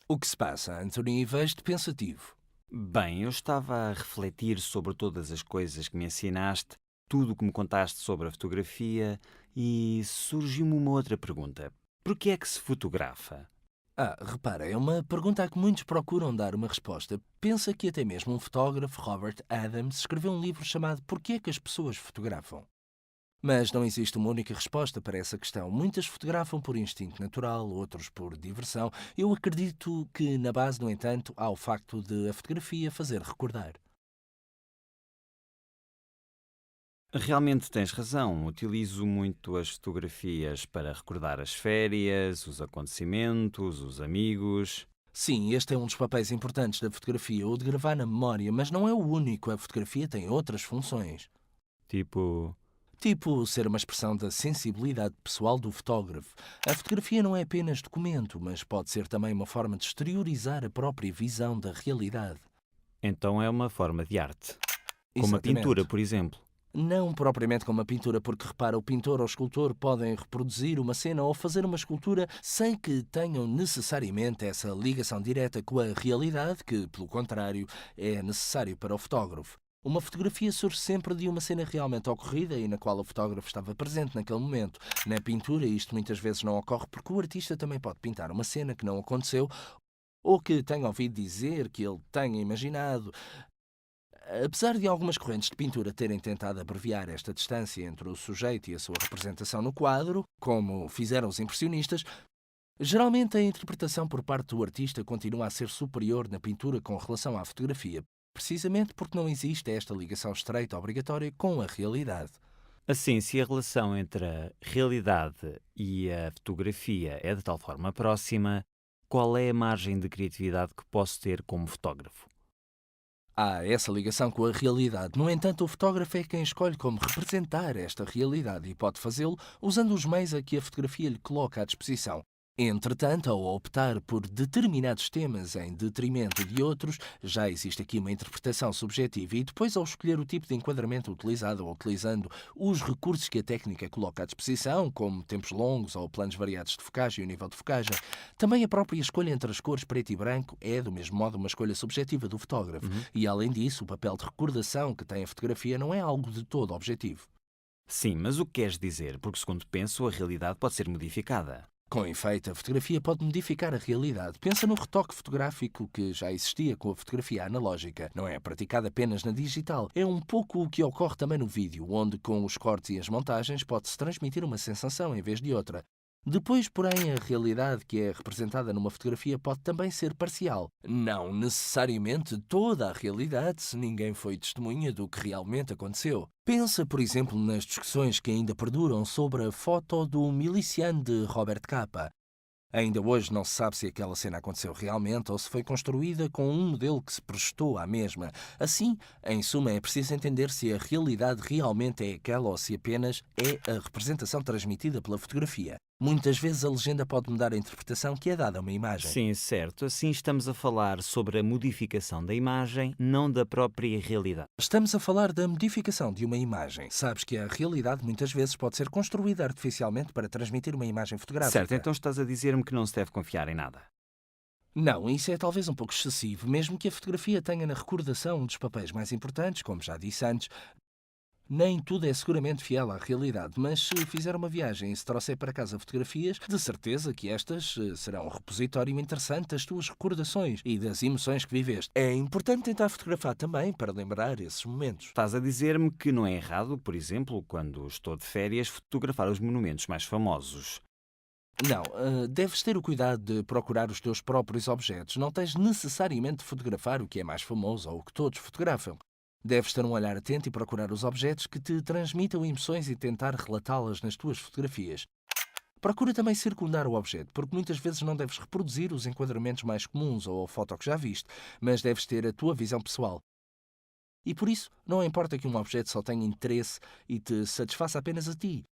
O que se passa, Anthony? Vejo-te pensativo. Bem, eu estava a refletir sobre todas as coisas que me ensinaste, tudo o que me contaste sobre a fotografia e surgiu-me uma outra pergunta. Por que é que se fotografa? Repara, é uma pergunta a que muitos procuram dar uma resposta. Pensa que até mesmo um fotógrafo, Robert Adams, escreveu um livro chamado Porquê é que as pessoas fotografam? Mas não existe uma única resposta para essa questão. Muitas fotografam por instinto natural, outros por diversão. Eu acredito que na base, no entanto, há o facto de a fotografia fazer recordar. Realmente tens razão, utilizo muito as fotografias para recordar as férias, os acontecimentos, os amigos. Sim, este é um dos papéis importantes da fotografia, o de gravar na memória, mas não é o único. A fotografia tem outras funções. Tipo, Tipo ser uma expressão da sensibilidade pessoal do fotógrafo. A fotografia não é apenas documento, mas pode ser também uma forma de exteriorizar a própria visão da realidade. então é uma forma de arte. Como a pintura, Exatamente. por exemplo. Não propriamente como a pintura, porque repara, o pintor ou o escultor podem reproduzir uma cena ou fazer uma escultura sem que tenham necessariamente essa ligação direta com a realidade, que, pelo contrário, é necessário para o fotógrafo. Uma fotografia surge sempre de uma cena realmente ocorrida e na qual o fotógrafo estava presente naquele momento. Na pintura, isto muitas vezes não ocorre porque o artista também pode pintar uma cena que não aconteceu ou que tenha ouvido dizer, que ele tenha imaginado. Apesar de algumas correntes de pintura terem tentado abreviar esta distância entre o sujeito e a sua representação no quadro, como fizeram os impressionistas, geralmente a interpretação por parte do artista continua a ser superior na pintura com relação à fotografia, precisamente porque não existe esta ligação estreita obrigatória com a realidade. Assim, se a relação entre a realidade e a fotografia é de tal forma próxima, qual é a margem de criatividade que posso ter como fotógrafo? Há essa ligação com a realidade. No entanto, o fotógrafo é quem escolhe como representar esta realidade e pode fazê-lo usando os meios a que a fotografia lhe coloca à disposição. Entretanto, ao optar por determinados temas em detrimento de outros, já existe aqui uma interpretação subjetiva e depois ao escolher o tipo de enquadramento utilizado ou utilizando os recursos que a técnica coloca à disposição, como tempos longos ou planos variados de focagem e o nível de focagem, também a própria escolha entre as cores preto e branco é, do mesmo modo, uma escolha subjetiva do fotógrafo. Uhum. E, além disso, o papel de recordação que tem a fotografia não é algo de todo objetivo. Sim, mas o que queres dizer? Porque, segundo penso, a realidade pode ser modificada. Com efeito, a fotografia pode modificar a realidade. Pensa no retoque fotográfico que já existia com a fotografia analógica. Não é praticado apenas na digital. É um pouco o que ocorre também no vídeo, onde com os cortes e as montagens pode-se transmitir uma sensação em vez de outra. Depois, porém, a realidade que é representada numa fotografia pode também ser parcial. Não necessariamente toda a realidade, se ninguém foi testemunha do que realmente aconteceu. Pensa, por exemplo, nas discussões que ainda perduram sobre a foto do miliciano de Robert Capa. Ainda hoje não se sabe se aquela cena aconteceu realmente ou se foi construída com um modelo que se prestou à mesma. Assim, em suma, é preciso entender se a realidade realmente é aquela ou se apenas é a representação transmitida pela fotografia. Muitas vezes a legenda pode mudar a interpretação que é dada a uma imagem. Sim, certo. Assim estamos a falar sobre a modificação da imagem, não da própria realidade. Estamos a falar da modificação de uma imagem. Sabes que a realidade muitas vezes pode ser construída artificialmente para transmitir uma imagem Certo, fotográfica. então estás a dizer-me que não se deve confiar em nada. Não, isso é talvez um pouco excessivo, mesmo que a fotografia tenha na recordação um dos papéis mais importantes, como já disse antes. Nem tudo é seguramente fiel à realidade, mas se fizer uma viagem e se trouxer para casa fotografias, de certeza que estas serão um repositório interessante das tuas recordações e das emoções que viveste. É importante tentar fotografar também para lembrar esses momentos. Estás a dizer-me que não é errado, por exemplo, quando estou de férias, fotografar os monumentos mais famosos. Não, deves ter o cuidado de procurar os teus próprios objetos. Não tens necessariamente de fotografar o que é mais famoso ou o que todos fotografam. Deves ter um olhar atento e procurar os objetos que te transmitam emoções e tentar relatá-las nas tuas fotografias. Procura também circundar o objeto, porque muitas vezes não deves reproduzir os enquadramentos mais comuns ou a foto que já viste, mas deves ter a tua visão pessoal. E por isso, não importa que um objeto só tenha interesse e te satisfaça apenas a ti.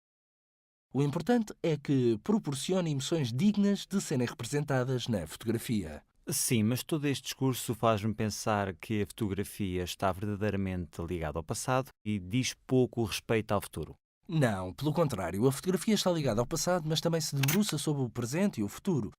O importante é que proporcione emoções dignas de serem representadas na fotografia. Sim, mas todo este discurso faz-me pensar que a fotografia está verdadeiramente ligada ao passado e diz pouco respeito ao futuro. Não, pelo contrário, a fotografia está ligada ao passado, mas também se debruça sobre o presente e o futuro.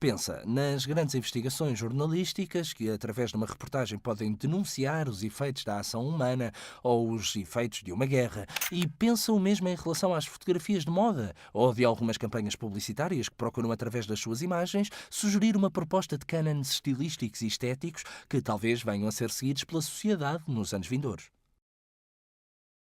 Pensa nas grandes investigações jornalísticas que, através de uma reportagem, podem denunciar os efeitos da ação humana ou os efeitos de uma guerra. E pensa o mesmo em relação às fotografias de moda ou de algumas campanhas publicitárias que procuram, através das suas imagens, sugerir uma proposta de cânones estilísticos e estéticos que talvez venham a ser seguidos pela sociedade nos anos vindouros.